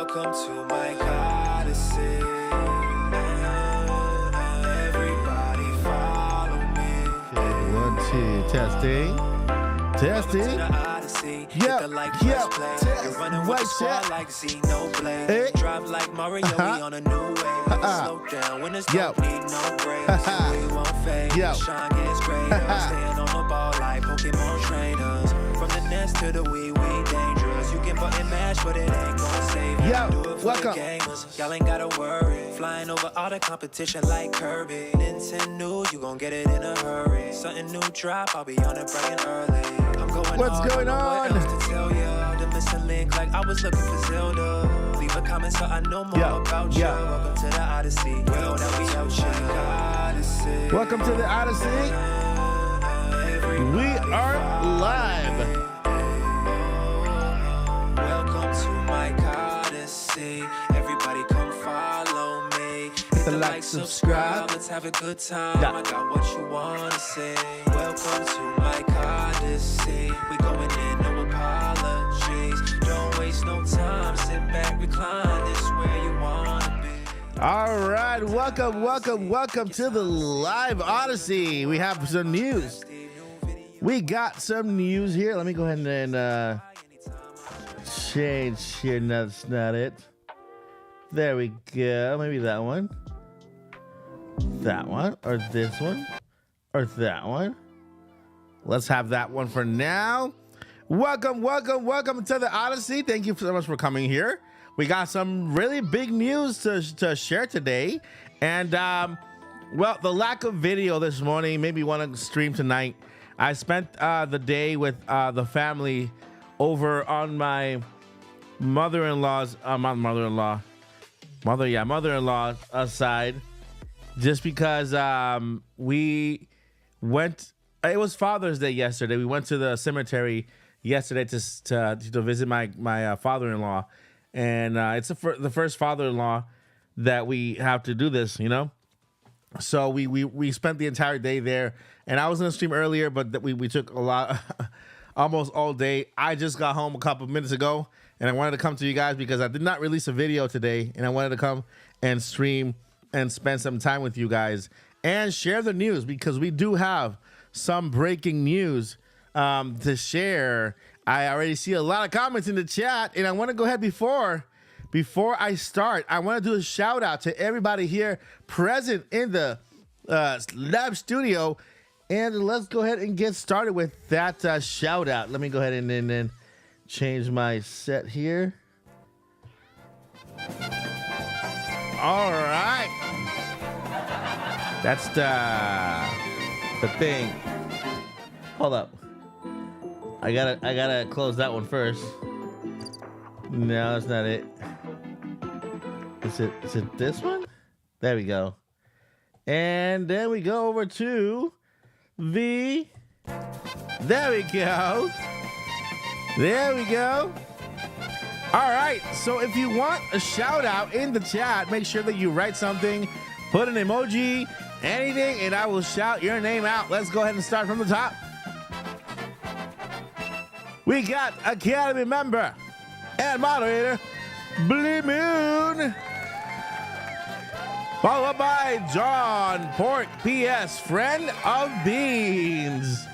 Welcome to my Odyssey. Everybody follow me. Okay, 1, 2, testing. Testing. Yeah, White chat like Xenoblade. Hey. Drive like Mario, we on a new wave. Slow down when it's don't need no brakes. We won't fade. Shine gets greater. Staying on the ball like Pokemon trainers. From the nest to the we dangerous. You can button mash, but it ain't gonna save you. Do it for the gamers. Y'all ain't gotta worry. Flying over all the competition like Kirby. Nintendo, you gon' get it in a hurry. Something new drop, I'll be on it bright and early. I'm going What's going on? What else to tell ya? The missing link, like I was looking for Zelda. Leave a comment so I know more about you. Welcome to the Odyssey. Well, that we out here. Odyssey. Welcome to the Odyssey. We are live. Welcome to my Odyssey. Everybody come follow me. Hit the like, subscribe. Let's have a good time. I got what you wanna say. Welcome to my Odyssey. We going in, no apologies. Don't waste no time. Sit back, recline. This where you wanna be. All right, welcome to the live Odyssey. We have some news. We got some news here. Let me go ahead and change here. No, that's not it. There we go. Maybe that one. That one, or this one, or that one. Let's have that one for now. Welcome to the Odyssey. Thank you so much for coming here. We got some really big news to share today. And, well, the lack of video this morning made me want to stream tonight. I spent the day with the family over on my mother-in-law's, mother-in-law's side, just because we went. It was Father's Day yesterday. We went to the cemetery yesterday to visit my father-in-law, and it's the first father-in-law that we have to do this, you know. So we spent the entire day there, and I was gonna stream earlier, but we took a lot, almost all day. I just got home a couple of minutes ago, and I wanted to come to you guys because I did not release a video today, and I wanted to come and stream and spend some time with you guys and share the news, because we do have some breaking news to share. I already see a lot of comments in the chat, and I want to go ahead before I start. I want to do a shout out to everybody here present in the lab studio, and let's go ahead and get started with that shout out. Let me go ahead and then change my set here. All right, that's the thing. Hold up, I gotta close that one first. No, that's not it. Is it this one? There we go. And then we go over to there we go. There we go. All right, so if you want a shout out in the chat, make sure that you write something, put an emoji, anything, and I will shout your name out. Let's go ahead and start from the top. We got Academy member and moderator Blue Moon, followed by John Pork PS, friend of Beans.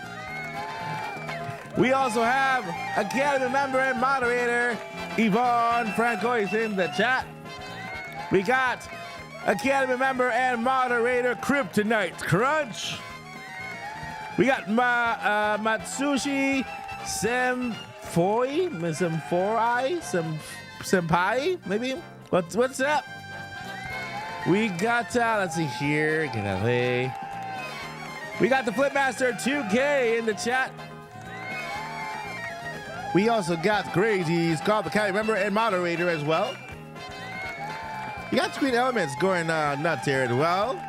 We also have Academy member and moderator Yvonne Francois in the chat. We got Academy member and moderator Kryptonite Crunch. We got Matsushi Senpai, maybe. What's up? We got let's see here. Get out of the way. We got the Flipmaster 2K in the chat. We also got Crazy's called the Academy member and moderator as well. We got Screen Elements going nuts here as well.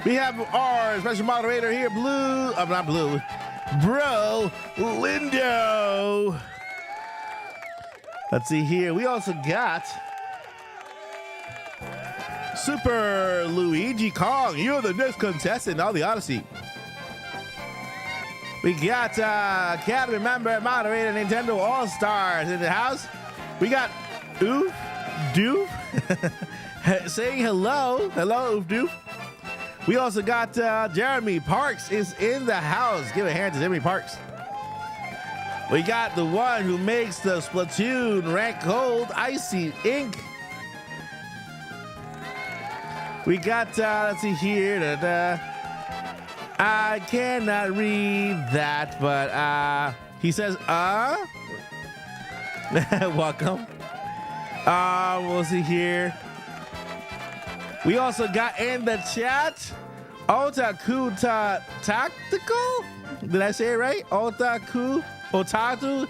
We have our special moderator here, Bro Lindo. Let's see here. We also got Super Luigi Kong. You're the next contestant on the Odyssey. We got Academy member and moderator Nintendo All-Stars in the house. We got Oof Doof. Saying hello. Hello, Doof. We also got Jeremy Parks is in the house. Give a hand to Jeremy Parks. We got the one who makes the Splatoon rank gold, Icy Ink. We got, let's see here. I cannot read that, but he says, welcome. We'll see here. We also got in the chat, Otaku Tactical. Did I say it right? Otaku Tactical.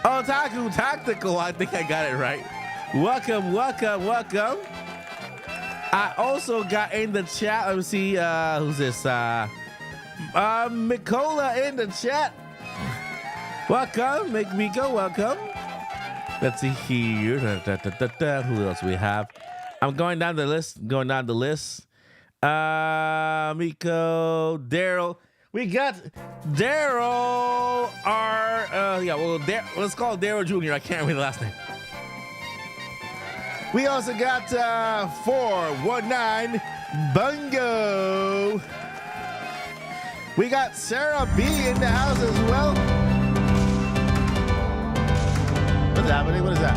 Otaku Tactical. I think I got it right. Welcome. I also got in the chat. Let me see. Who's this? Mikola in the chat. Welcome, Miko. Welcome. Let's see here. Who else we have? I'm going down the list. Miko, Daryl. We got Daryl. Let's call Daryl Jr. I can't read the last name. We also got 419 Bungo. We got Sarah B in the house as well. What's happening? What is that?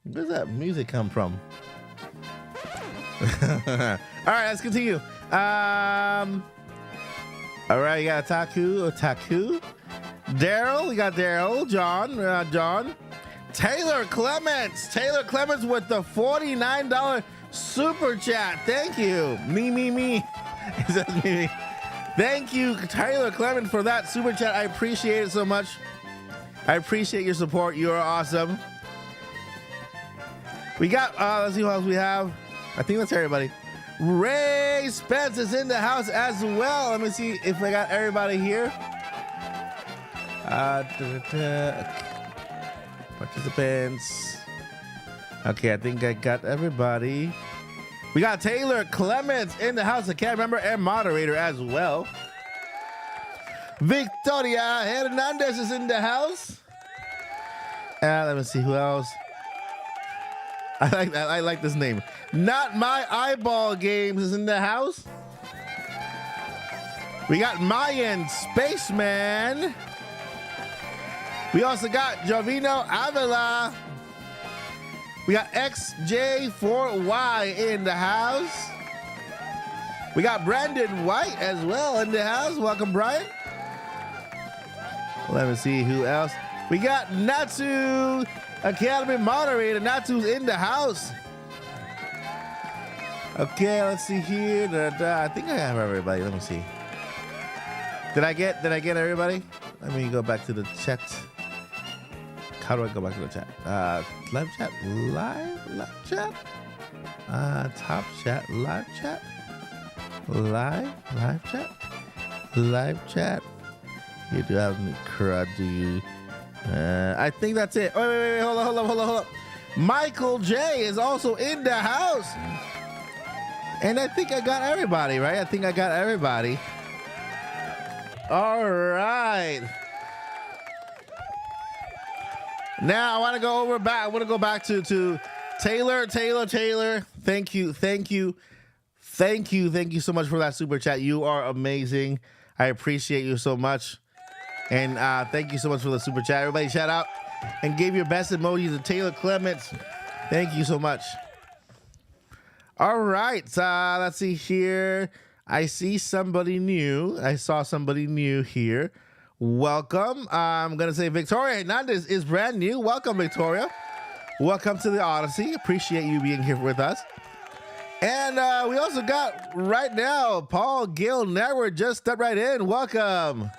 Where does that music come from? All right, let's continue. All right, you got Otaku. Daryl, we got Daryl. John. Taylor Clements with the $49 super chat. Thank you. Me. It says me. Thank you, Taylor Clement, for that super chat. I appreciate it so much. I appreciate your support. You are awesome. We got, let's see what else we have. I think that's everybody. Ray Spence is in the house as well. Let me see if I got everybody here. Participants. Okay, I think I got everybody. We got Taylor Clements in the house, a cast member and moderator as well. Victoria Hernandez is in the house. Let me see who else. I like this name. Not My Eyeball Games is in the house. We got Mayan Spaceman. We also got Jovino Avila. We got XJ4Y in the house. We got Brandon White as well in the house. Welcome, Brian. Let me see who else. We got Natsu Academy moderator. Natsu's in the house. Okay, let's see here. I think I have everybody. Let me see. Did I get everybody? Let me go back to the chat. How do I go back to the chat? Live chat? Live chat? Top chat? Live chat? Live chat? Live chat? You do have me crud, do you? I think that's it. Wait, hold on. Michael J is also in the house. And I think I got everybody, right? I think I got everybody. All right. Now I want to go back to Taylor. Thank you so much for that super chat. You are amazing. I appreciate you so much. And thank you so much for the super chat. Everybody shout out and give your best emojis to Taylor Clements. Thank you so much. All right, let's see here. I see somebody new. I saw somebody new here. Welcome. I'm going to say Victoria Hernandez is brand new. Welcome, Victoria. Welcome to the Odyssey. Appreciate you being here with us. And we also got right now, Paul Gale Network just stepped right in. Welcome.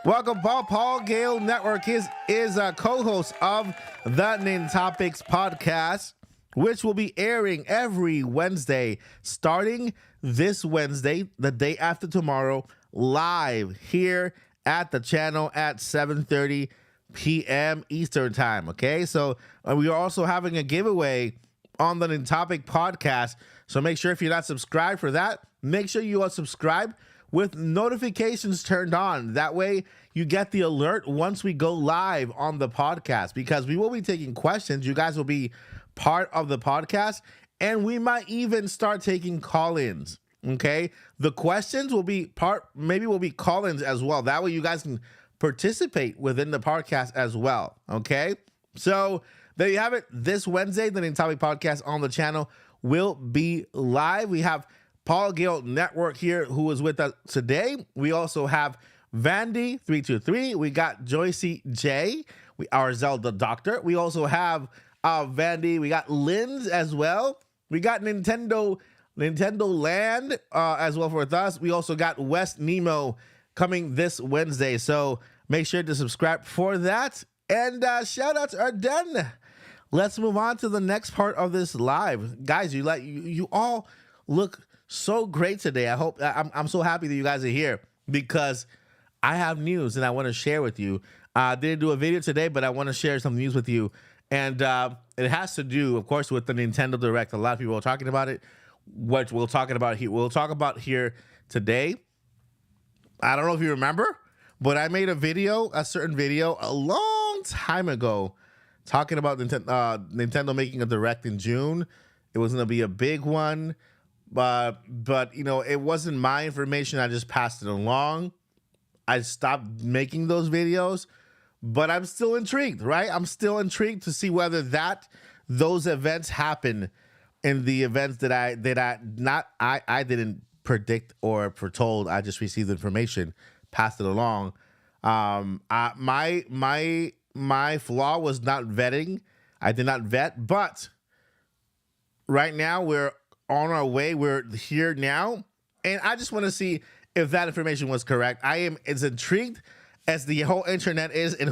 Welcome, Paul. Paul Gale Network is a co-host of the Nintopics podcast, which will be airing every Wednesday, starting this Wednesday, the day after tomorrow, live here at the channel at 7:30 p.m. Eastern time. Okay, so we are also having a giveaway on the Nintopic podcast. So make sure if you're not subscribed for that, make sure you are subscribed. with notifications turned on. That way you get the alert once we go live on the podcast, because we will be taking questions. You guys will be part of the podcast, and we might even start taking call-ins. Okay, the questions will be maybe will be call-ins as well. That way you guys can participate within the podcast as well. Okay, so there you have it. This Wednesday, the Nintendo podcast on the channel will be live. We have Paul Gale Network here, who is with us today. We also have Vandy323. We got Joycey J, our Zelda Doctor. We also have Vandy. We got Linz as well. We got Nintendo Land as well with us. We also got West Nemo coming this Wednesday. So make sure to subscribe for that. And shout outs are done. Let's move on to the next part of this live. Guys, you all look so great today. I'm so happy that you guys are here, because I have news and I want to share with you. I didn't do a video today, but I want to share some news with you. And it has to do, of course, with the Nintendo Direct. A lot of people are talking about it. What we'll talk about here today. I don't know if you remember, but I made a certain video a long time ago talking about Nintendo making a Direct in June. It was going to be a big one, but you know, it wasn't my information. I just passed it along. I stopped making those videos, but I'm still intrigued, right? I'm still intrigued to see whether those events happen in the events that I didn't predict or foretold. I just received information, passed it along. My flaw was not vetting. I did not vet, but right now we're on our way. We're here now, and I just want to see if that information was correct. I am as intrigued as the whole internet is, and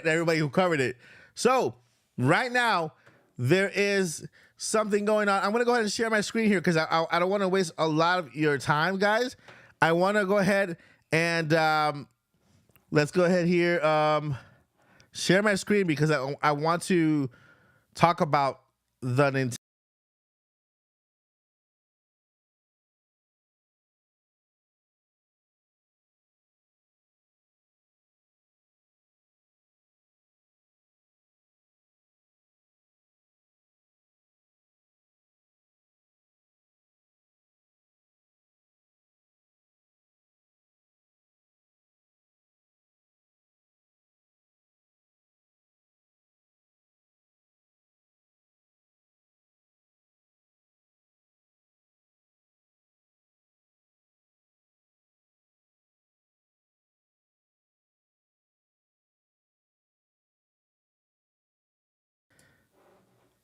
everybody who covered it. So right now there is something going on. I'm gonna go ahead and share my screen here, because I don't want to waste a lot of your time, guys. I want to go ahead and let's go ahead here. Share my screen, because I want to talk about the Nintendo.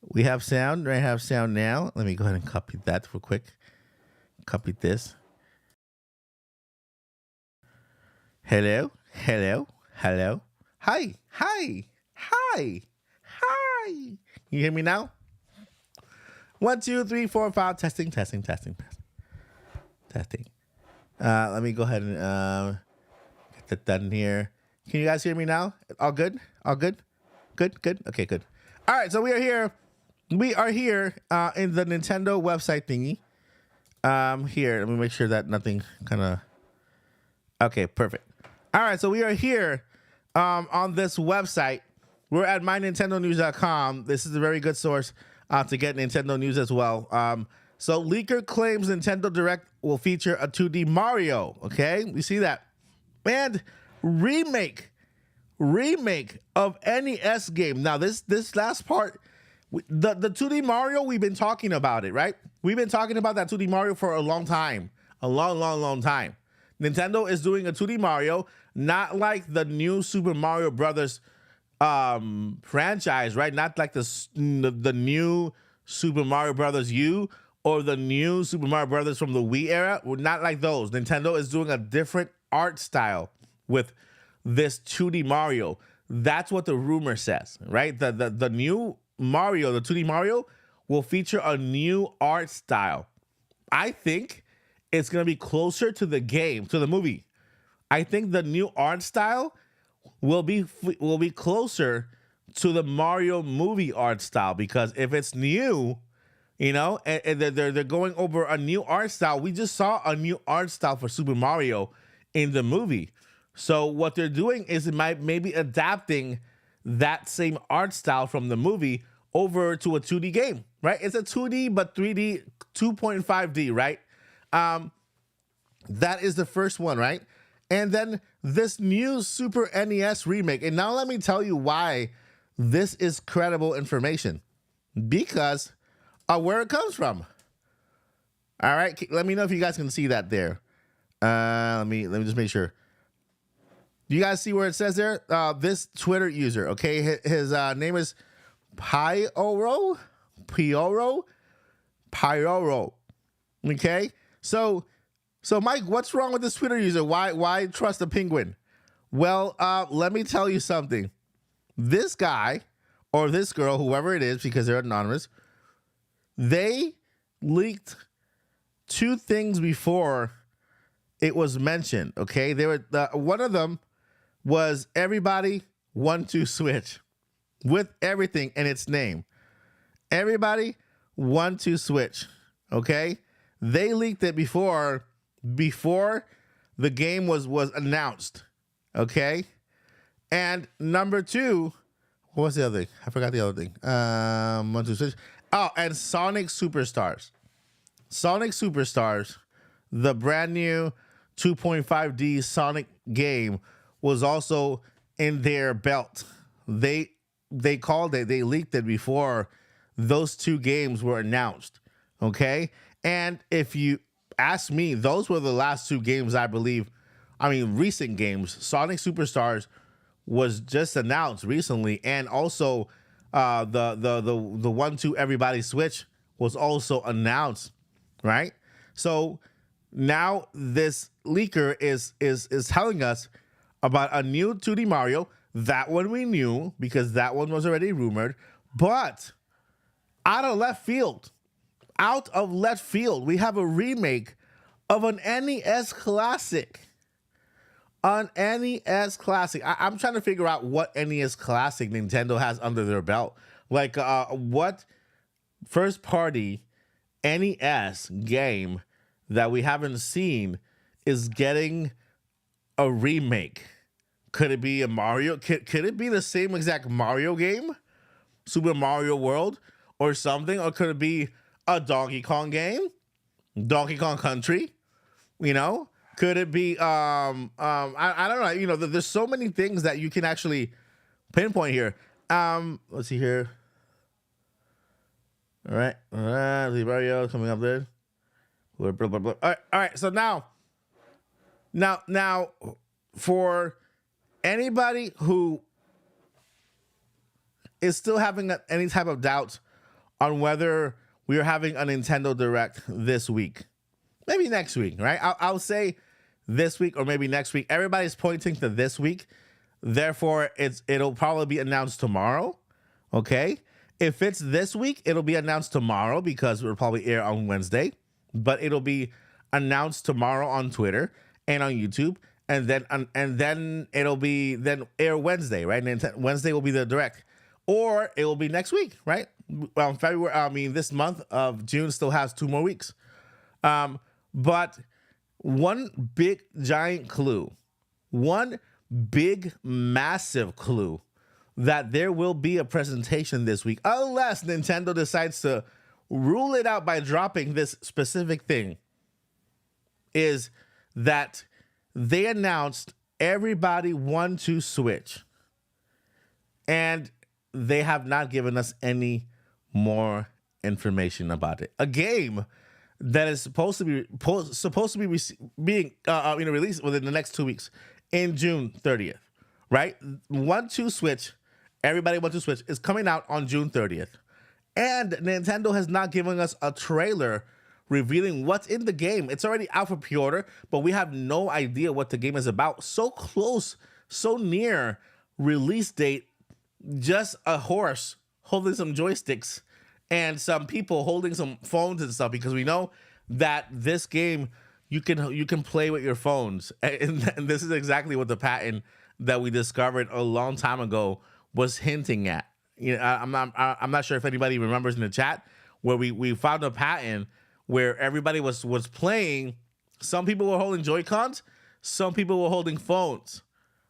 We have sound. I have sound now. Let me go ahead and copy that real quick. Copy this. Hello. Hi. You hear me now? 1, 2, 3, 4, 5. Testing. Let me go ahead and get that done here. Can you guys hear me now? All good? Good. Okay, good. All right, so we are here. We are here in the Nintendo website thingy. Here, let me make sure that nothing kind of... Okay, perfect. All right, so we are here on this website. We're at mynintendonews.com. This is a very good source to get Nintendo news as well. So leaker claims Nintendo Direct will feature a 2D Mario. Okay, we see that. And remake of NES game. Now this last part... The 2D Mario, we've been talking about it, right? We've been talking about that 2D Mario for a long time. A long time. Nintendo is doing a 2D Mario, not like the new Super Mario Brothers franchise, right? Not like the new Super Mario Brothers U or the new Super Mario Brothers from the Wii era. We're not like those. Nintendo is doing a different art style with this 2D Mario. That's what the rumor says, right? The new Mario, the 2D Mario, will feature a new art style. I think it's going to be closer to the game, to the movie. I think the new art style will be closer to the Mario movie art style, because if it's new, you know, and they're going over a new art style. We just saw a new art style for Super Mario in the movie. So what they're doing is maybe adapting that same art style from the movie over to a 2D game, right? It's a 2D but 3D, 2.5D, right? That is the first one, right? And then this new Super NES remake. And now let me tell you why this is credible information. Because of where it comes from. All right, let me know if you guys can see that there. Let me just make sure. Do you guys see where it says there? This Twitter user, okay? His name is Pyoro. Okay? So Mike, what's wrong with this Twitter user? Why trust a penguin? Well, let me tell you something. This guy or this girl, whoever it is, because they're anonymous, they leaked two things before it was mentioned. Okay, they were one of them was everybody 1-2 switch with everything in its name. Everybody 1-2 switch. Okay, they leaked it before the game was announced. Okay, and number two, what was the other thing? I forgot the other thing. 1-2 switch. Oh, and Sonic Superstars. Sonic Superstars, the brand new 2.5D Sonic game, was also in their belt. They called it, they leaked it before those two games were announced. Okay? And if you ask me, those were the last two games, I believe. I mean, recent games. Sonic Superstars was just announced recently, and also the 1-2 everybody switch was also announced, right? So now this leaker is telling us about a new 2D Mario. That one we knew because that one was already rumored, but out of left field, we have a remake of an NES classic. An NES classic. I'm trying to figure out what NES classic Nintendo has under their belt. Like, what first party NES game that we haven't seen is getting a remake? Could it be a Mario? Could it be the same exact Mario game? Super Mario World or something? Or could it be a Donkey Kong game? Donkey Kong Country? You know? Could it be, I don't know, you know, there's so many things that you can actually pinpoint here. Let's see here. All right, Mario coming up there. Blah, blah, blah, blah. All right, so now, for anybody who is still having any type of doubt on whether we are having a Nintendo Direct this week, maybe next week, right? I'll say this week or maybe next week. Everybody's pointing to this week. Therefore, it'll probably be announced tomorrow. Okay? If it's this week, it'll be announced tomorrow because it'll probably air on Wednesday. But it'll be announced tomorrow on Twitter and on YouTube. And then it'll be air Wednesday, right? And Wednesday will be the Direct. Or it will be next week, right? This month of June still has 2 more weeks. But one big giant clue, one big massive clue that there will be a presentation this week, unless Nintendo decides to rule it out by dropping this specific thing, is that they announced everybody 1-2 switch, and they have not given us any more information about it. A game that is supposed to be being released within the next 2 weeks in June 30th, right? 1-2 switch, everybody 1-2 switch is coming out on June 30th, and Nintendo has not given us a trailer revealing what's in the game. It's already out for pre-order, but we have no idea what the game is about. So close, so near release date, just a horse holding some joysticks and some people holding some phones and stuff, because we know that this game you can play with your phones, and this is exactly what the patent that we discovered a long time ago was hinting at. You know, I'm not sure if anybody remembers in the chat where we found a pattern where everybody was playing. Some people were holding Joy-Cons, some people were holding phones.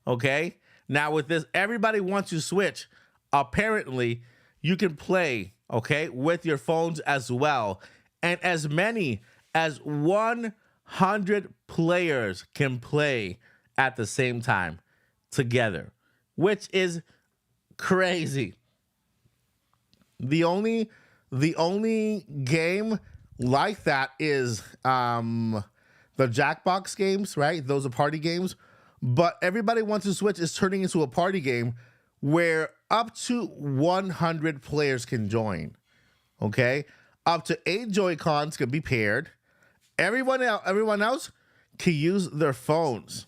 Okay? Now with this, everybody wants to switch. Apparently, you can play, okay, with your phones as well. And as many as 100 players can play at the same time together, which is crazy. The only game like that is the Jackbox games, right? Those are party games. But everybody wants to switch is turning into a party game where up to 100 players can join. Okay? Up to 8 Joy-Cons can be paired. Everyone else can use their phones.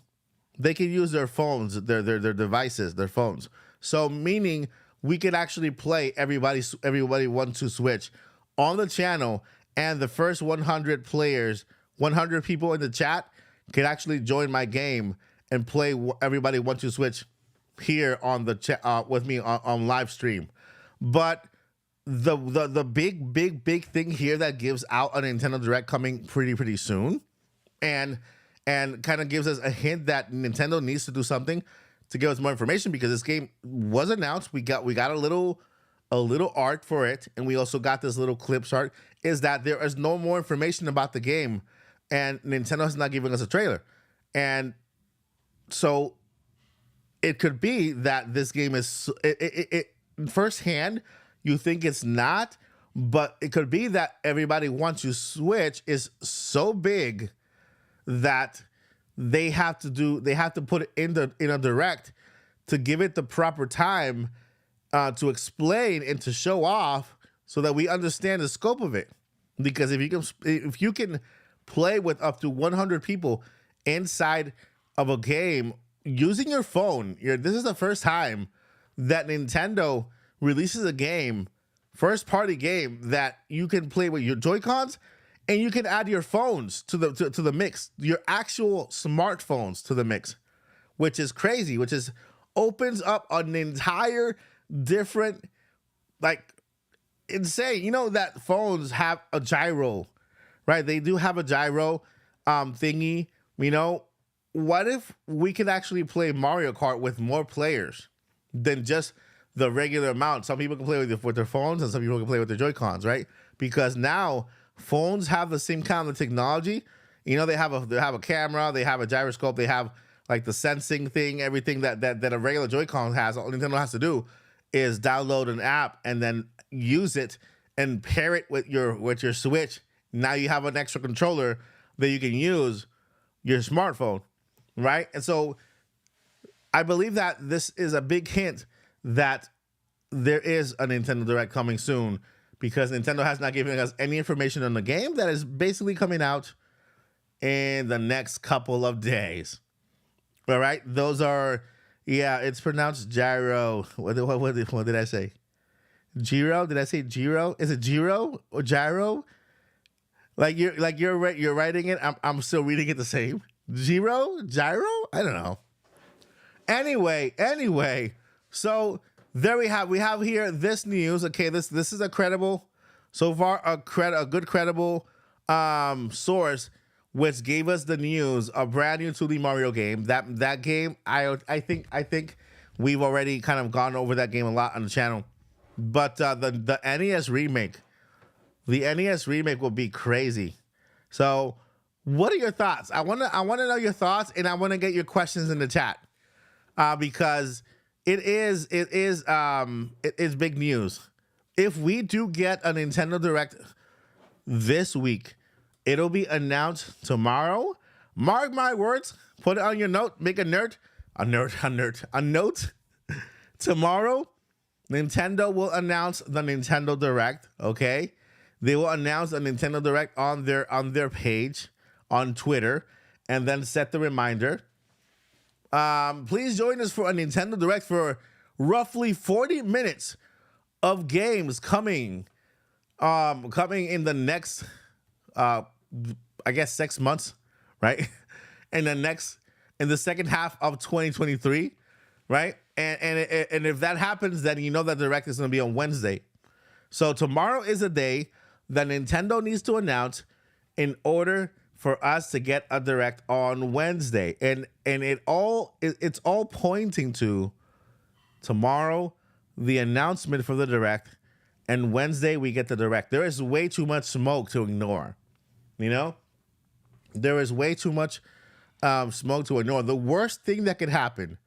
They can use their phones, their devices, their phones. So meaning we can actually play everybody wants to switch on the channel, and the first 100 players, 100 people in the chat can actually join my game and play everybody wants to switch here on the chat with me on live stream. But the big thing here that gives out a Nintendo Direct coming pretty soon, and kind of gives us a hint that Nintendo needs to do something to give us more information, because this game was announced. We got a little art for it, and we also got this little clips art, is that there is no more information about the game, and Nintendo has not given us a trailer. And so it could be that this game is it firsthand you think it's not, but it could be that everybody wants to switch is so big that they have to put it in a direct to give it the proper time to explain and to show off, so that we understand the scope of it. Because if you can play with up to 100 people inside of a game using your phone, this is the first time that Nintendo releases a game, first party game, that you can play with your Joy-Cons, and you can add your phones to the mix, your actual smartphones to the mix, which is crazy, which opens up an entire different, like, insane. You know that phones have a gyro, right? They do have a gyro thingy. You know, what if we could actually play Mario Kart with more players than just the regular amount? Some people can play with their phones, and some people can play with their Joy-Cons, right? Because now phones have the same kind of technology. You know, they have a camera, they have a gyroscope, they have like the sensing thing, everything that a regular Joy-Con has. All Nintendo has to do is download an app and then use it and pair it with your Switch. Now you have an extra controller that you can use your smartphone, right? And so I believe that this is a big hint that there is a Nintendo Direct coming soon, because Nintendo has not given us any information on the game that is basically coming out in the next couple of days. All right, those are, yeah, it's pronounced gyro. What did I say? Gyro? Did I say gyro? Is it gyro or gyro? Like you're writing it. I'm still reading it the same. Gyro? I don't know. Anyway. So there we have here this news. Okay, this is a credible, so far a good credible source, which gave us the news, a brand new 2D Mario game. That game, I think we've already kind of gone over that game a lot on the channel. But the NES remake. The NES remake will be crazy. So, what are your thoughts? I want to know your thoughts, and I want to get your questions in the chat, because it is big news. If we do get a Nintendo Direct this week, it'll be announced tomorrow. Mark my words. Put it on your note. Make a note. Tomorrow, Nintendo will announce the Nintendo Direct. Okay. They will announce a Nintendo Direct on their page on Twitter, and then set the reminder. Please join us for a Nintendo Direct for roughly 40 minutes of games coming in the next, I guess 6 months, right? in the second half of 2023, right? And if that happens, then you know that Direct is going to be on Wednesday. So tomorrow is a day that Nintendo needs to announce in order for us to get a direct on Wednesday. And it's all pointing to tomorrow, the announcement for the direct, and Wednesday we get the direct. There is way too much smoke to ignore. You know? There is way too much smoke to ignore. The worst thing that could happen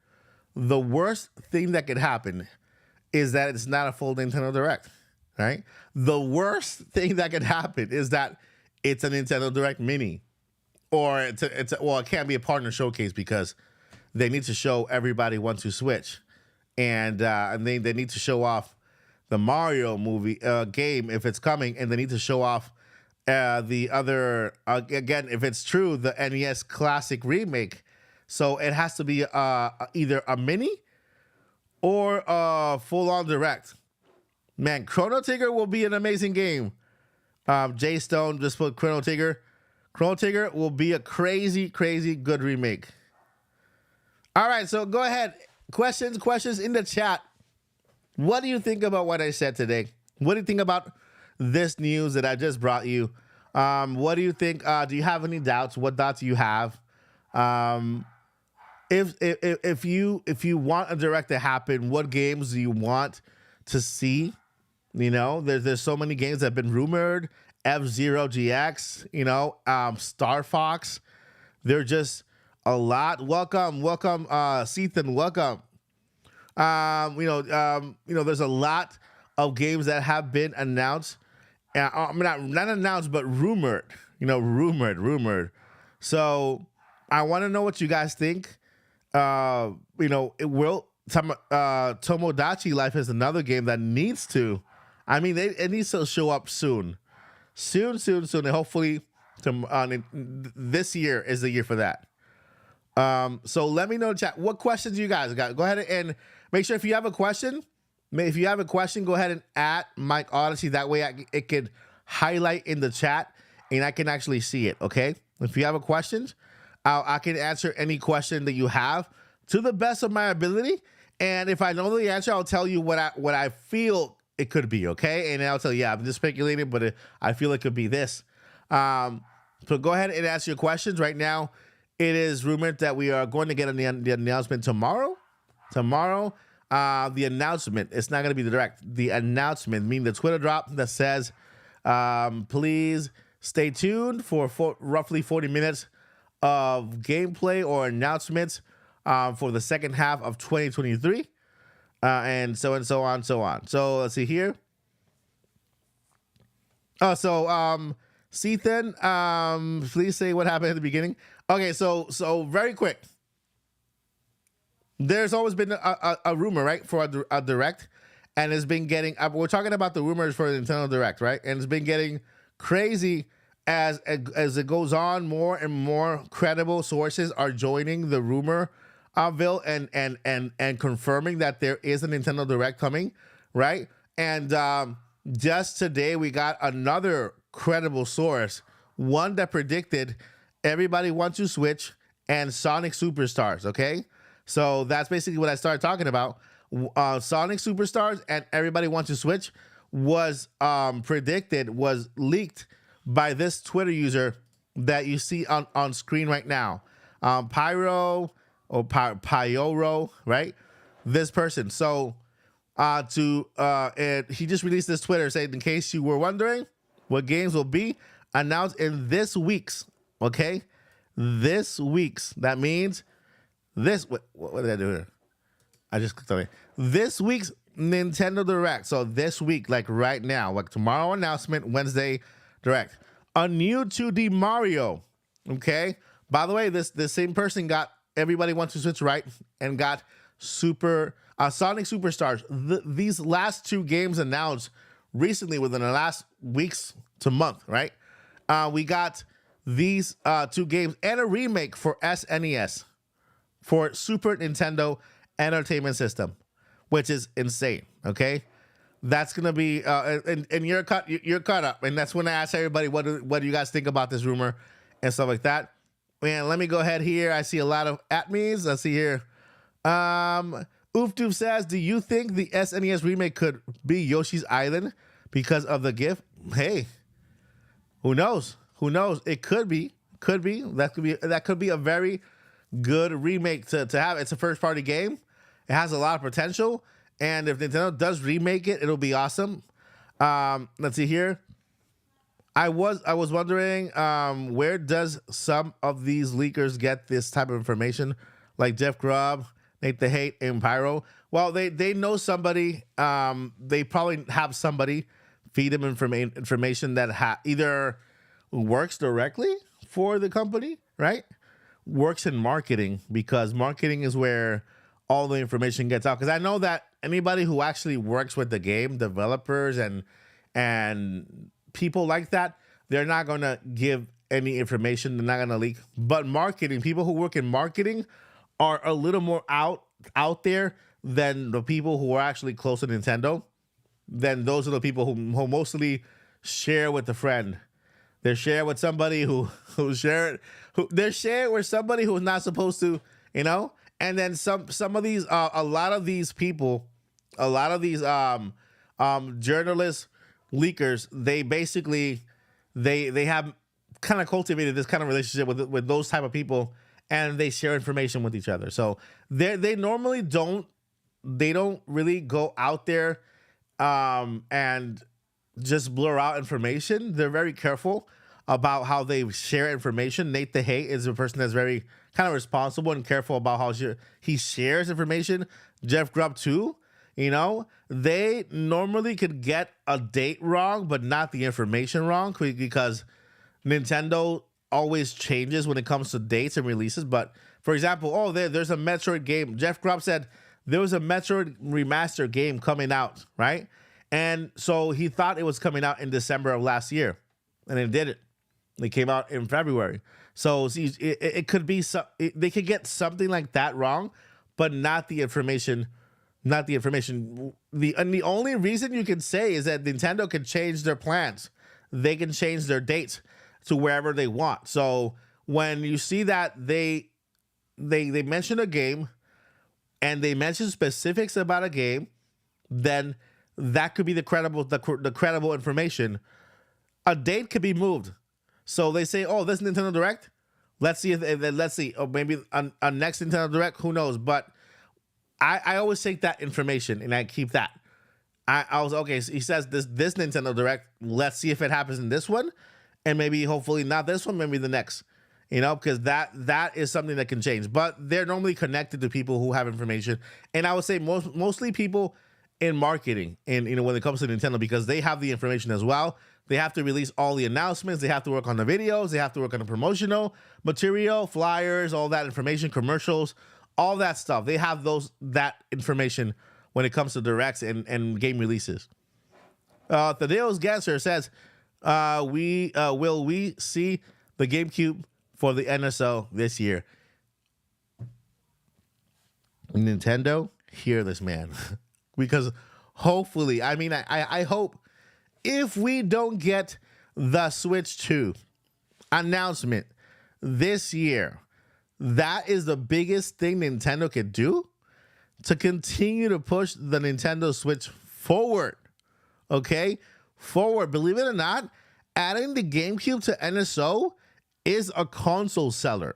is that it's not a full Nintendo Direct, right? The worst thing that could happen is that it's a Nintendo Direct Mini, or it can't be a partner showcase because they need to show everybody want to Switch, and they need to show off the Mario movie game if it's coming, and they need to show off the other again if it's true, the NES Classic remake. So it has to be either a mini or a full-on direct. Man, Chrono Trigger will be an amazing game. Jay Stone just put Chrono Trigger. Chrono Trigger will be a crazy, crazy good remake. All right, so go ahead. Questions in the chat. What do you think about what I said today? What do you think about this news that I just brought you? What do you think? Do you have any doubts? What doubts do you have? If you want a direct to happen, what games do you want to see? You know, there's so many games that have been rumored. F-Zero GX, you know, Star Fox. They're just a lot. Welcome, Sethan. Welcome. There's a lot of games that have been announced. Not announced, but rumored. You know, rumored. So I want to know what you guys think. Tomodachi Life is another game that needs to. I mean, it needs to show up soon. And hopefully, this year is the year for that. So let me know in the chat what questions you guys got. Go ahead and make sure if you have a question, go ahead and @ Mike Odyssey. That way, it could highlight in the chat and I can actually see it. Okay, if you have a question, I can answer any question that you have to the best of my ability. And if I know the answer, I'll tell you what I feel it could be, okay? And I'll tell you, yeah, I'm just speculating, but I feel it could be this. So go ahead and ask your questions. Right now, it is rumored that we are going to get the announcement tomorrow. The announcement, it's not going to be the direct. The announcement, meaning the Twitter drop that says, please stay tuned for roughly 40 minutes of gameplay or announcements for the second half of 2023. And so on. So let's see here. Sethan, please say what happened at the beginning. Okay, so very quick. There's always been a rumor, right, for a direct, and it's been getting. We're talking about the rumors for Nintendo Direct, right? And it's been getting crazy as it goes on. More and more credible sources are joining the rumor. Ville and confirming that there is a Nintendo Direct coming, right? And just today we got another credible source, one that predicted everybody wants to Switch and Sonic Superstars. Okay, so that's basically what I started talking about. Sonic Superstars and everybody wants to Switch was leaked by this Twitter user that you see on screen right now, Pyoro, right? This person. So he just released this Twitter saying, in case you were wondering what games will be announced in this week's, okay? This week's. That means this. What did I do here? I just clicked on it. This week's Nintendo Direct. So this week, like right now, like tomorrow announcement, Wednesday Direct. A new 2D Mario. Okay. By the way, this same person got Everybody Wants to Switch, right? And got Sonic Superstars. These last two games announced recently within the last weeks to month, right? We got these two games and a remake for SNES for Super Nintendo Entertainment System, which is insane, okay? That's gonna be and you're caught up, and that's when I ask everybody what do you guys think about this rumor and stuff like that. Man, let me go ahead here. I see a lot of @me's. Let's see here. Ooftoof says, do you think the SNES remake could be Yoshi's Island because of the GIF? Hey, Who knows? Who knows? It could be. That could be a very good remake to have. It's a first party game. It has a lot of potential. And if Nintendo does remake it, it'll be awesome. Let's see here. I was wondering, where does some of these leakers get this type of information? Like Jeff Grubb, Nate the Hate, and Pyro. Well, they know somebody. They probably have somebody feed them information that either works directly for the company, right? Works in marketing, because marketing is where all the information gets out. Because I know that anybody who actually works with the game, developers and people like that, they're not going to give any information. They're not going to leak. But marketing, people who work in marketing are a little more out there than the people who are actually close to Nintendo. Then those are the people who mostly share with a friend. They share with somebody they're sharing with somebody who's not supposed to, you know. And then some of these, a lot of these people, a lot of these journalists, leakers, they basically they have kind of cultivated this kind of relationship with those type of people, and they share information with each other. So they normally don't really go out there and just blur out information. They're very careful about how they share information. Nate the Hate is a person that's very kind of responsible and careful about how he shares information. Jeff Grubb too. You know, they normally could get a date wrong, but not the information wrong, because Nintendo always changes when it comes to dates and releases. But for example, there's a Metroid game. Jeff Grubb said there was a Metroid remaster game coming out, right? And so he thought it was coming out in December of last year, and it didn't. It came out in February. So it could be they could get something like that wrong, but not the information. Not the information. The only reason you can say is that Nintendo can change their plans. They can change their dates to wherever they want. So when you see that they mention a game and they mention specifics about a game, then that could be the credible information. A date could be moved. So they say, "Oh, this Nintendo Direct. Let's see let's see. Or maybe a next Nintendo Direct. Who knows?" But I always take that information and I keep that. I was okay. So he says this Nintendo Direct. Let's see if it happens in this one, and maybe hopefully not this one, maybe the next. You know, because that is something that can change. But they're normally connected to people who have information, and I would say mostly people in marketing, and when it comes to Nintendo, because they have the information as well. They have to release all the announcements. They have to work on the videos. They have to work on the promotional material, flyers, all that information, commercials. All that stuff. They have that information when it comes to directs and game releases. Tadeo's Ganser says, will we see the GameCube for the NSO this year? Nintendo, hear this, man. Because hopefully, I hope, if we don't get the Switch 2 announcement this year, that is the biggest thing Nintendo could do to continue to push the Nintendo Switch forward. Okay? Forward. Believe it or not, adding the GameCube to NSO is a console seller.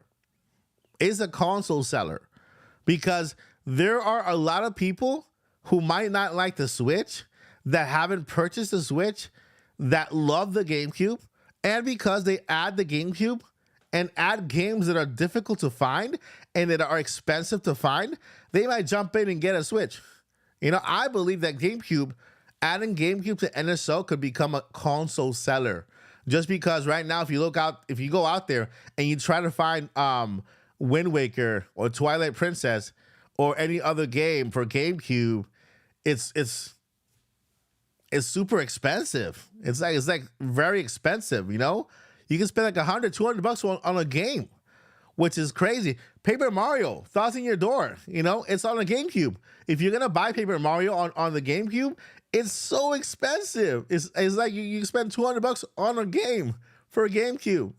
Because there are a lot of people who might not like the Switch, that haven't purchased the Switch, that love the GameCube, and because they add the GameCube and add games that are difficult to find and that are expensive to find, they might jump in and get a Switch. I believe that adding GameCube to NSO could become a console seller. Just because right now, if you go out there and you try to find Wind Waker or Twilight Princess or any other game for GameCube, it's super expensive. It's like very expensive, You can spend like $100-$200 on a game, which is crazy. Paper Mario, Thoughts in Your Door, it's on a GameCube. If you're gonna buy Paper Mario on the GameCube, it's so expensive. It's like you spend $200 on a game for a GameCube,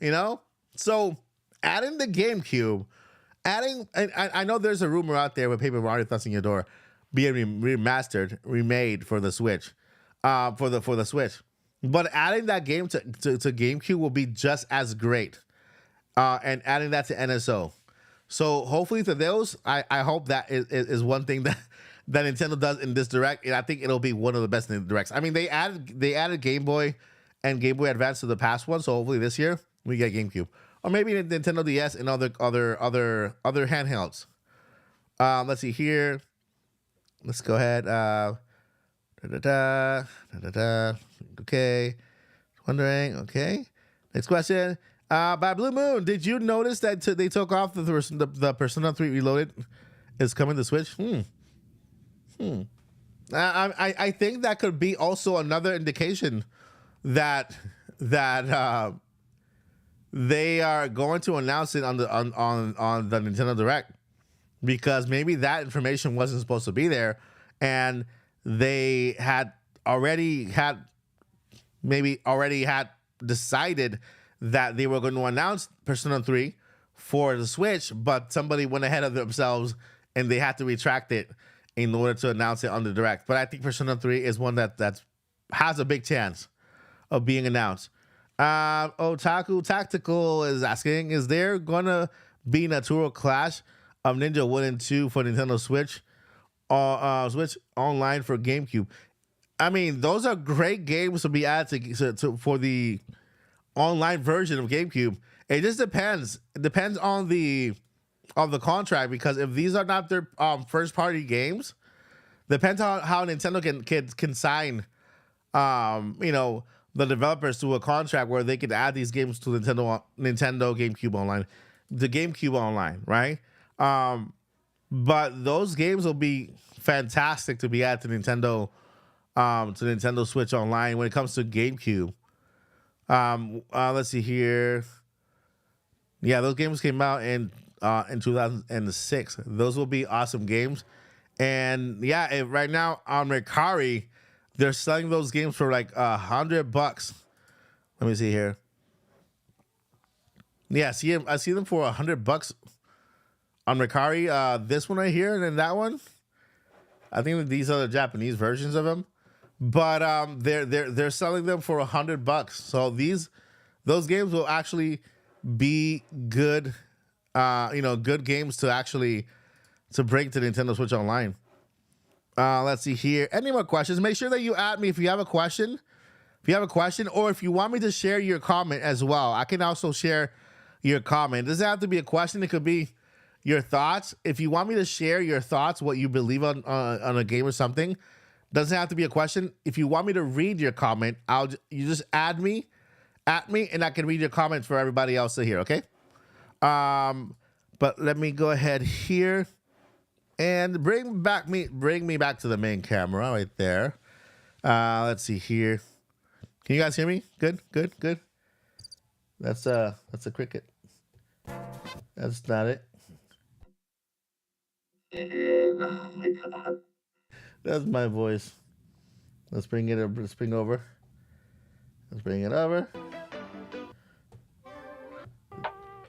So adding the GameCube, I know there's a rumor out there with Paper Mario Thoughts in Your Door being remade for the Switch, for the Switch. but adding that game to GameCube will be just as great. And adding that to NSO. So hopefully to those, I hope that is one thing that Nintendo does in this direct, and I think it'll be one of the best in the directs. I mean, they added Game Boy and Game Boy Advance to the past one, so hopefully this year we get GameCube, or maybe Nintendo DS and other handhelds. Let's see here. Let's go ahead. Okay. Wondering. Okay. Next question. By Blue Moon, did you notice that they took off the Persona 3 Reloaded is coming to Switch? I think that could be also another indication that they are going to announce it on the Nintendo Direct, because maybe that information wasn't supposed to be there, and they had already decided that they were going to announce Persona 3 for the Switch, but somebody went ahead of themselves and they had to retract it in order to announce it on the Direct. But I think Persona 3 is one that has a big chance of being announced. Otaku Tactical is asking, is there going to be a Naturo Clash of Ninja 1 and 2 for Nintendo Switch Switch Online for GameCube? I mean, those are great games to be added for the online version of GameCube. It just depends. It depends on the contract, because if these are not their first party games, depends on how Nintendo can sign the developers to a contract where they could add these games to Nintendo GameCube Online, the GameCube Online, right? But those games will be fantastic to be added to Nintendo Switch Online when it comes to GameCube. Let's see here. Yeah, those games came out in 2006. Those will be awesome games. And yeah, right now on Mercari, they're selling those games for like $100. Let me see here. Yeah, I see them for $100 on Mercari. This one right here, and then that one. I think that these are the Japanese versions of them, but they're selling them for $100. So those games will actually be good, good games to bring to Nintendo Switch Online. Let's see here. Any more questions? Make sure that you add me if you have a question. Or if you want me to share your comment as well, I can also share your comment. It doesn't have to be a question. It could be your thoughts. If you want me to share your thoughts, what you believe on a game or something, doesn't have to be a question. If you want me to read your comment, you just add me, and I can read your comments for everybody else to hear. Okay. But let me go ahead here and bring me back to the main camera right there. Let's see here. Can you guys hear me? Good. That's a cricket. That's not it. That's my voice. Let's bring it over. Let's bring it over.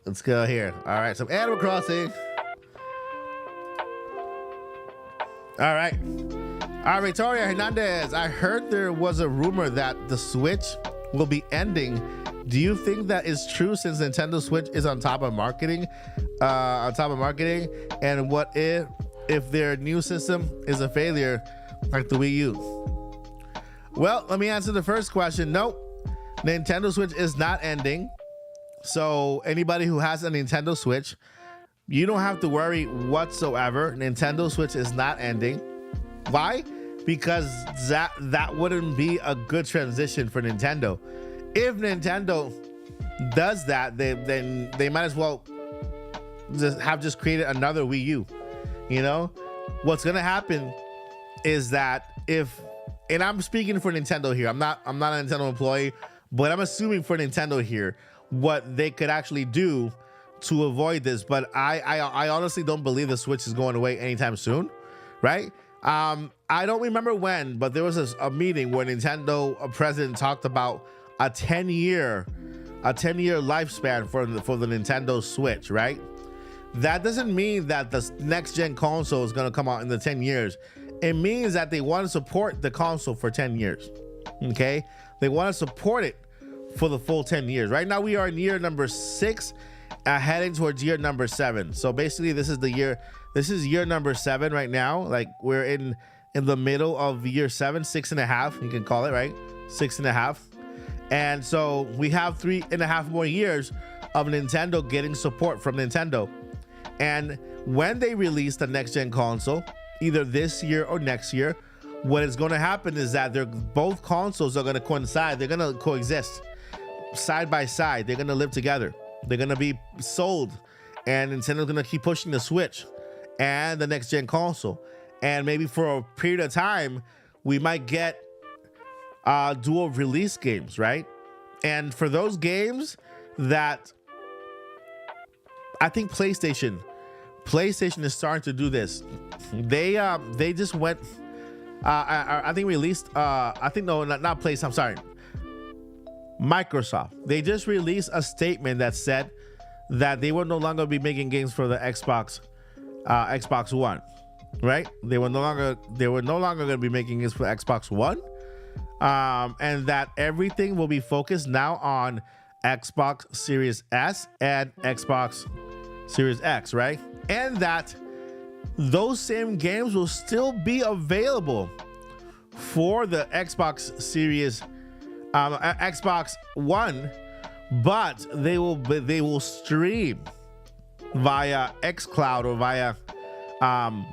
Let's go here. All right, some Animal Crossing. All right, Victoria Hernandez. I heard there was a rumor that the Switch will be ending. Do you think that is true, since Nintendo Switch is on top of marketing? And what if their new system is a failure like the Wii U? Well, let me answer the first question. Nope, Nintendo Switch is not ending. So anybody who has a Nintendo Switch, you don't have to worry whatsoever. Nintendo Switch is not ending. Why? Because that wouldn't be a good transition for Nintendo. If Nintendo does that, then they might as well just created another Wii U. What's gonna happen is that and I'm speaking for Nintendo here. I'm not a Nintendo employee, but I'm assuming for Nintendo here what they could actually do to avoid this. But I honestly don't believe the Switch is going away anytime soon, right? I don't remember when, but there was a meeting where Nintendo president talked about a 10-year lifespan for the Nintendo Switch, right? That doesn't mean that the next gen console is going to come out in the 10 years. It means that they want to support the console for 10 years. Okay, they want to support it for the full 10 years. Right now we are in year number 6, heading towards year number 7. So basically this is year number 7 right now. Like we're in the middle of year 7, 6.5, you can call it, right? 6.5. And so we have 3.5 more years of Nintendo getting support from Nintendo. And when they release the next gen console, either this year or next year, what is going to happen is that both consoles are going to coincide. They're going to coexist side by side. They're going to live together. They're going to be sold, and Nintendo's going to keep pushing the Switch and the next gen console. And maybe for a period of time, we might get dual release games, right? And for those games that I think PlayStation is starting to do this. They just went I think released I think no, not PlayStation, I'm sorry. Microsoft. They just released a statement that said that they will no longer be making games for the Xbox One, right? They were no longer going to be making games for Xbox One, and that everything will be focused now on Xbox Series S and Xbox Series X, right? And that those same games will still be available for the Xbox Series, Xbox One, but they will stream via xCloud or via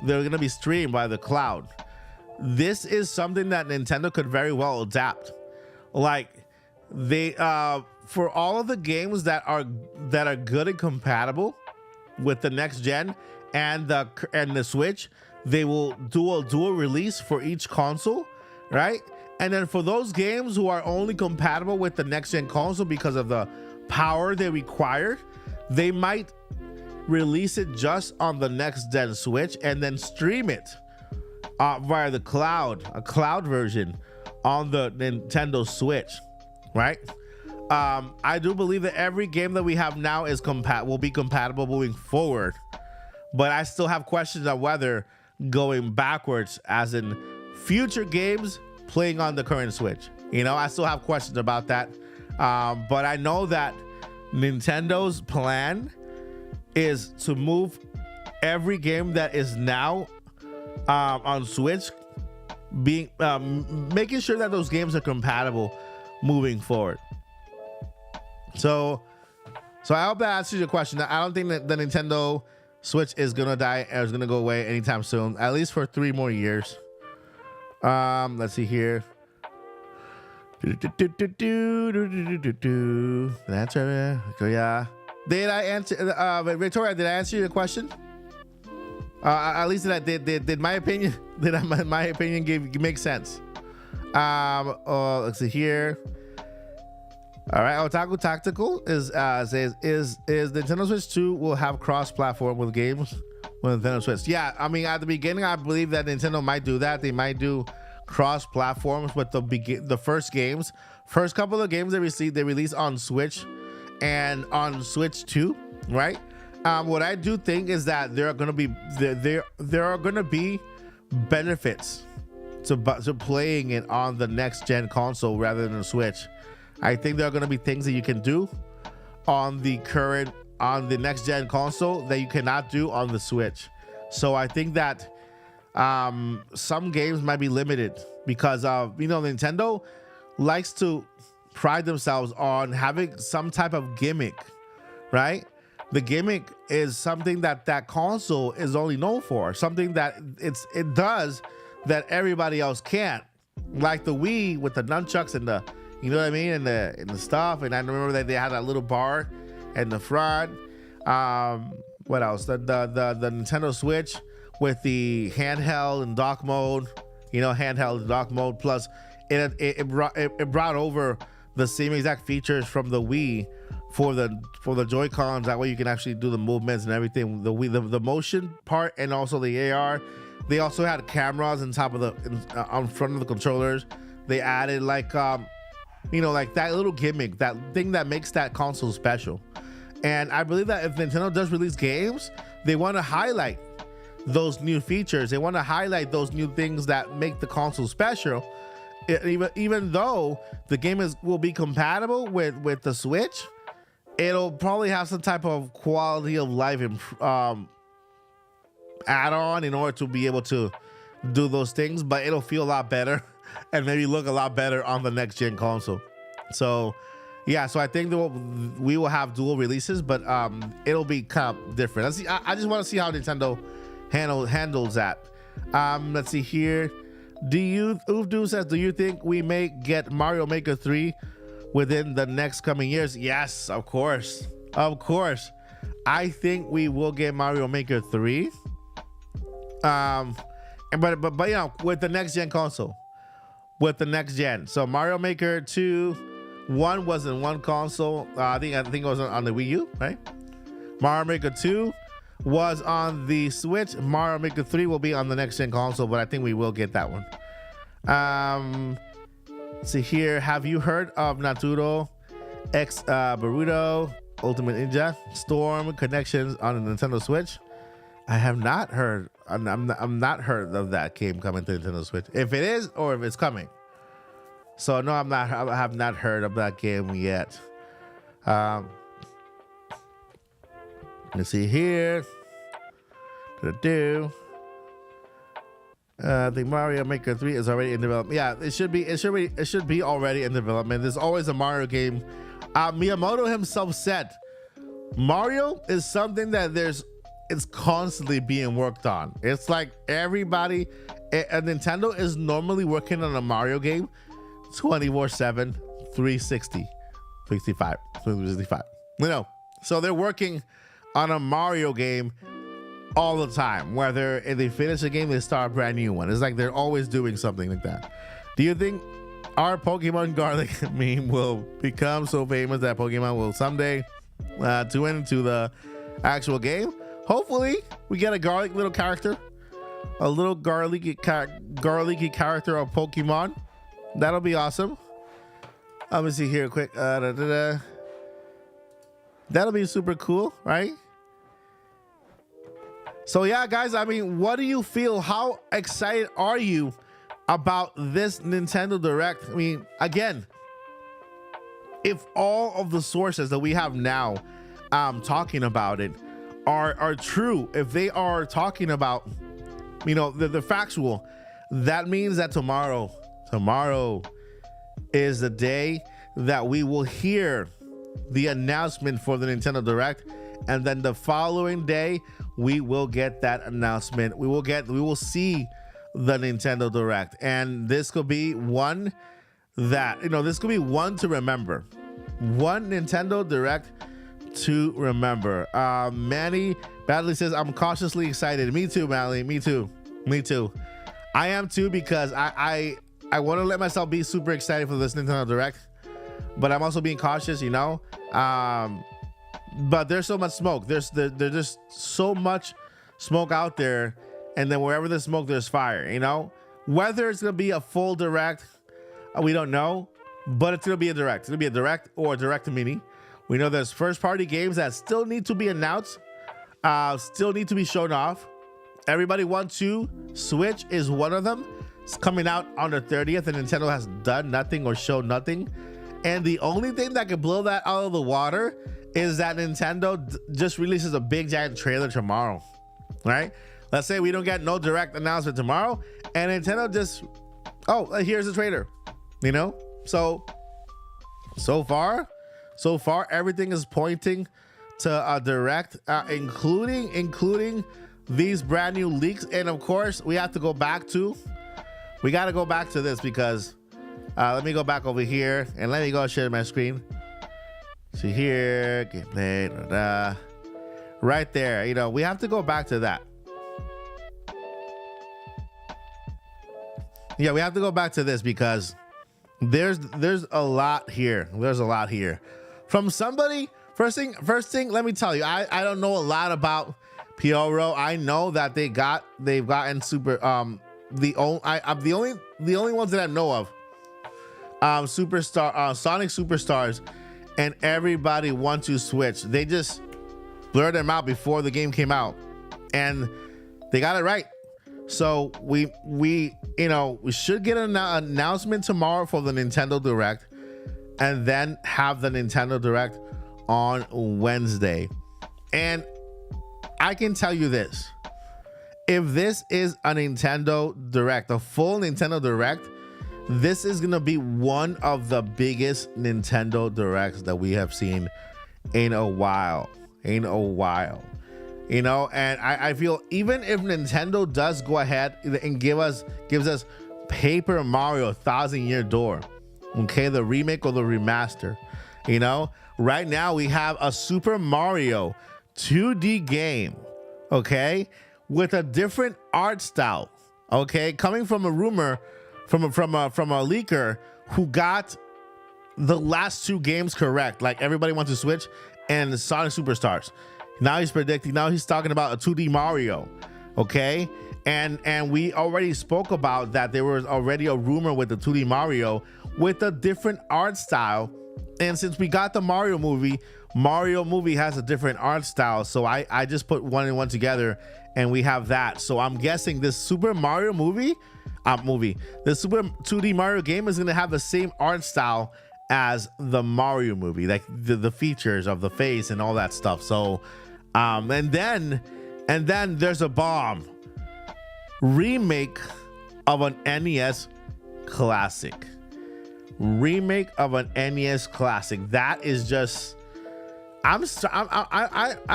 they're going to be streamed by the cloud. This is something that Nintendo could very well adapt. Like they for all of the games that are good and compatible with the next gen and the Switch, they will do a dual release for each console, right? And then for those games who are only compatible with the next gen console because of the power they require, they might release it just on the next gen Switch and then stream it via the cloud, a cloud version on the Nintendo Switch, right? I do believe that every game that we have now will be compatible moving forward, but I still have questions on whether going backwards, as in future games playing on the current Switch. You know, I still have questions about that. But I know that Nintendo's plan is to move every game that is now on Switch, making sure that those games are compatible moving forward. So I hope that answers your question. I don't think that the Nintendo Switch is gonna die or is gonna go away anytime soon, at least for 3 more years. Let's see here. Did I answer? Yeah. Did I answer? Victoria, did I answer your question? At least did my opinion? My opinion make sense? Let's see here. All right, Otaku Tactical says is Nintendo Switch 2 will have cross-platform with games with Nintendo Switch. Yeah, I mean at the beginning I believe that Nintendo might do that. They might do cross-platforms with the first games. First couple of games they release on Switch and on Switch 2, right? What I do think is that there are gonna be benefits to playing it on the next gen console rather than the Switch. I think there are going to be things that you can do on the next gen console that you cannot do on the Switch. So I think that some games might be limited because Nintendo likes to pride themselves on having some type of gimmick, right? The gimmick is something that console is only known for, something that it does that everybody else can't, like the Wii with the nunchucks and the, you know what I mean, and the stuff. And I remember that they had that little bar in the front. What else? The Nintendo Switch with the handheld and dock mode. Handheld and dock mode. Plus, it brought over the same exact features from the Wii for the Joy-Cons. That way you can actually do the movements and everything. The Wii, the motion part, and also the AR. They also had cameras on top of on front of the controllers. They added like that little gimmick, that thing that makes that console special. And I believe that if Nintendo does release games, they want to highlight those new features. They want to highlight those new things that make the console special. even though the game will be compatible with the Switch, it'll probably have some type of quality of life add-on in order to be able to do those things, but it'll feel a lot better and maybe look a lot better on the next gen console. So yeah, so I think we will have dual releases, but it'll be kind of different. Let's see. I just want to see how Nintendo handles that. Let's see here. Ufdu says, do you think we may get Mario Maker 3 within the next coming years? Yes, of course. Of course. I think we will get Mario Maker 3. But you know, with the next gen console. With the next gen. So Mario Maker 1 was in one console. I think it was on the Wii U, right? Mario Maker 2 was on the Switch. Mario Maker 3 will be on the next gen console, but I think we will get that one. Let's see here. Have you heard of Naturo X Burrito Ultimate Ninja Storm connections on the Nintendo Switch? I have not heard. I'm not heard of that game coming to Nintendo Switch. If it is, or if it's coming. So no, I have not heard of that game yet. Let's see here. I think Mario Maker 3 is already in development. Yeah, it should be already in development. There's always a Mario game. Miyamoto himself said Mario is something that it's constantly being worked on. It's like everybody at Nintendo is normally working on a Mario game 24/7, 360, 365. You know, so they're working on a Mario game all the time. Whether if they finish a game, they start a brand new one. It's like they're always doing something like that. Do you think our Pokemon garlic meme will become so famous that Pokemon will someday tune into the actual game? Hopefully, we get a garlic little character, a little garlicky character of Pokemon. That'll be awesome. Let me see here quick. That'll be super cool, right? So yeah, guys, I mean, what do you feel? How excited are you about this Nintendo Direct? I mean, again, if all of the sources that we have now talking about it are true, if they are talking about, you know, the factual, that means that tomorrow is the day that we will hear the announcement for the Nintendo Direct, and then the following day we will get that announcement. We will see the Nintendo Direct, and this could be one that, you know, this could be one to remember, one Nintendo Direct to remember. Manny Badly says, I'm cautiously excited. Me too, Manny. Me too. I am too, because I want to let myself be super excited for this Nintendo Direct, but I'm also being cautious, you know. But there's so much smoke. There's just so much smoke out there, and then wherever there's smoke, there's fire, you know. Whether it's gonna be a full Direct, we don't know, but it's gonna be a Direct. It's gonna be a Direct or a Direct Mini. We know there's first-party games that still need to be announced, still need to be shown off. Everybody wants to. Switch is one of them. It's coming out on the 30th, and Nintendo has done nothing or shown nothing. And the only thing that could blow that out of the water is that Nintendo just releases a big giant trailer tomorrow, right? Let's say we don't get no Direct announcement tomorrow, and Nintendo just, oh, here's the trailer, you know? So far, everything is pointing to a Direct, including these brand new leaks. And of course, we got to go back to this, because let me go back over here and let me go share my screen. See here, gameplay, right there. You know, we have to go back to that. Yeah, we have to go back to this, because there's a lot here. There's a lot here from somebody. First thing, let me tell you, I don't know a lot about Pyoro. I know that they've gotten super the only ones that I know of, Sonic Superstars, and everybody wants to Switch. They just blurred them out before the game came out, and they got it right. So we should get an announcement tomorrow for the Nintendo Direct, and then have the Nintendo Direct on Wednesday. And I can tell you this: if this is a Nintendo Direct, a full Nintendo Direct, this is gonna be one of the biggest Nintendo Directs that we have seen in a while. And I feel even if Nintendo does go ahead and gives us Paper Mario Thousand Year Door, okay, the remake or the remaster, right now we have a Super Mario 2D game, okay, with a different art style, okay, coming from a rumor from a leaker who got the last 2 games correct, like Everybody Wants to Switch and Sonic Superstars. Now he's talking about a 2D Mario, okay? And we already spoke about that. There was already a rumor with the 2D Mario with a different art style. And since we got the Mario movie has a different art style. So I just put one and one together and we have that. So I'm guessing this Super Mario the Super 2D Mario game is gonna have the same art style as the Mario movie, like the features of the face and all that stuff. So and then there's a bomb remake of an NES classic. That is just, I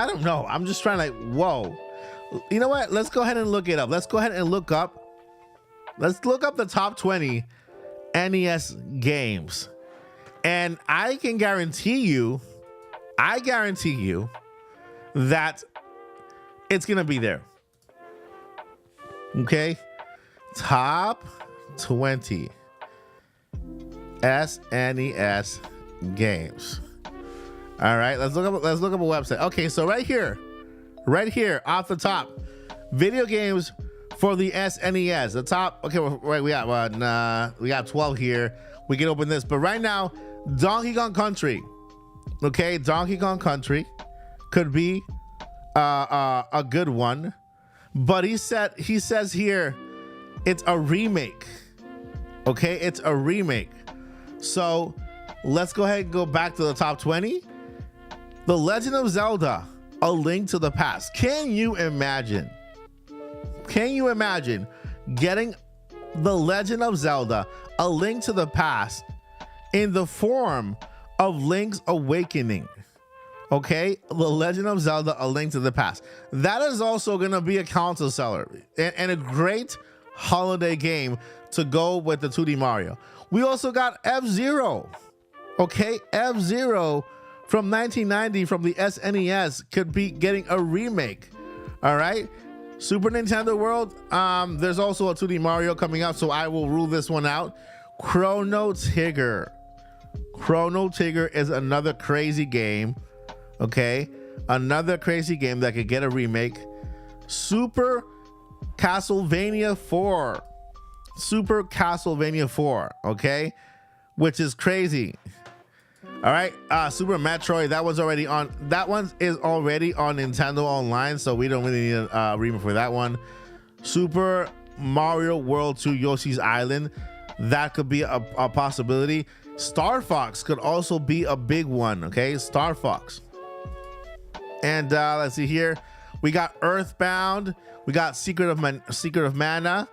don't know. I'm just trying to, whoa. You know what? Let's go ahead and look it up. Let's look up the top 20 NES games. And I guarantee you that it's gonna be there. Okay, top 20 SNES games. All right, let's look up a website. Okay, so right here off the top, video games for the SNES. The top. Okay, right, we got 12 here. We can open this, but right now, Donkey Kong Country. Okay, Donkey Kong Country could be a good one, but he says here it's a remake. Okay, it's a remake. So let's go ahead and go back to the top 20. The Legend of Zelda: A Link to the Past. Can you imagine getting The Legend of Zelda: A Link to the Past in the form of Link's Awakening? Okay, The Legend of Zelda: A Link to the Past. That is also going to be a console seller and a great holiday game to go with the 2D Mario. We also got F-Zero. Okay, F-Zero from 1990 from the SNES could be getting a remake. All right, Super Nintendo World. There's also a 2D Mario coming up, so I will rule this one out. Chrono Trigger. Chrono Trigger is another crazy game. Okay, another crazy game that could get a remake. Super Castlevania 4. Super Castlevania 4. Okay, which is crazy. All right, Super Metroid. That one is already on Nintendo Online, so we don't really need a remake for that one. Super Mario World 2 Yoshi's Island. That could be a possibility. Star Fox could also be a big one. Okay, Star Fox. And let's see here. We got Earthbound. We got Secret of Mana,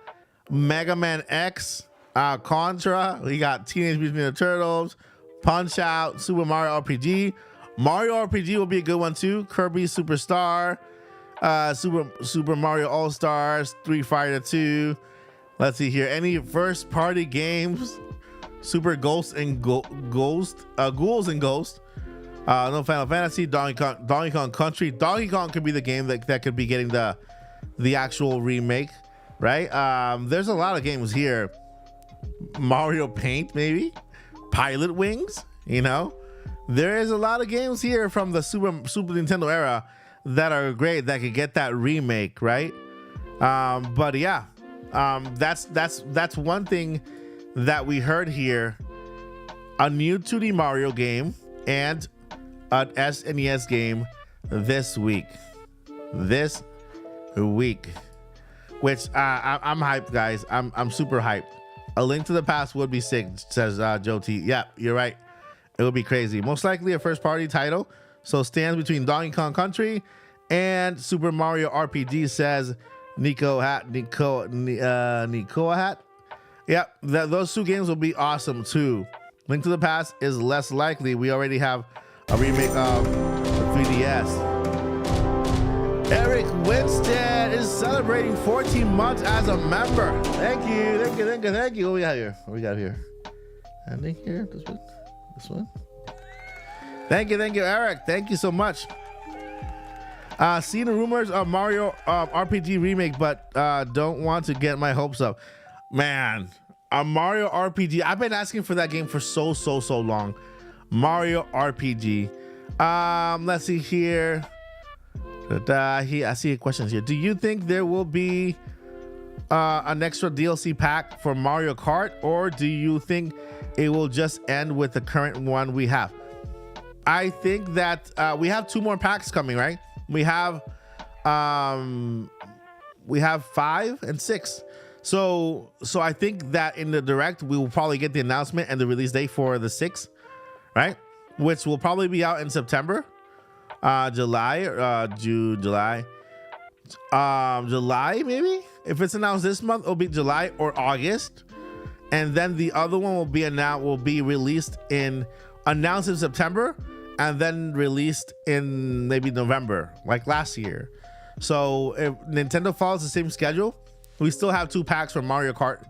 Mega Man X, Contra. We got Teenage Mutant Ninja Turtles, Punch Out, Super Mario RPG. Mario RPG will be a good one too. Kirby Superstar, Super Mario All Stars, Street Fighter 2. Let's see here. Any first party games? Super Ghouls and Ghost. No Final Fantasy. Donkey Kong Country. Donkey Kong could be the game that could be getting the actual remake, right? There's a lot of games here. Mario Paint, maybe. Pilot Wings. There is a lot of games here from the Super Nintendo era that are great that could get that remake, right? But yeah, that's one thing that we heard here. A new 2D Mario game and an SNES game this week. which I'm hyped, guys. I'm super hyped. A Link to the Past would be sick, says Joe T. Yeah, you're right. It would be crazy. Most likely a first-party title, so stands between Donkey Kong Country and Super Mario RPG, says Nico Hat. Yep, those two games will be awesome too. Link to the Past is less likely. We already have a remake of the 3DS. Eric Winstead is celebrating 14 months as a member. Thank you. What we got here? Ending here. This one. Thank you, Eric. Thank you so much. Seen the rumors of Mario RPG remake, but don't want to get my hopes up. Man, a Mario RPG. I've been asking for that game for so long. Mario RPG. Let's see here. I see questions here. Do you think there will be an extra DLC pack for Mario Kart, or do you think it will just end with the current one we have? I think that we have 2 more packs coming, right? We have 5 and 6. So I think that in the direct we will probably get the announcement and the release date for the 6th, right? Which will probably be out in September. July maybe. If it's announced this month, it'll be July or August, and then the other one will be announced in September, and then released in maybe November, like last year. So if Nintendo follows the same schedule, we still have 2 packs for Mario Kart,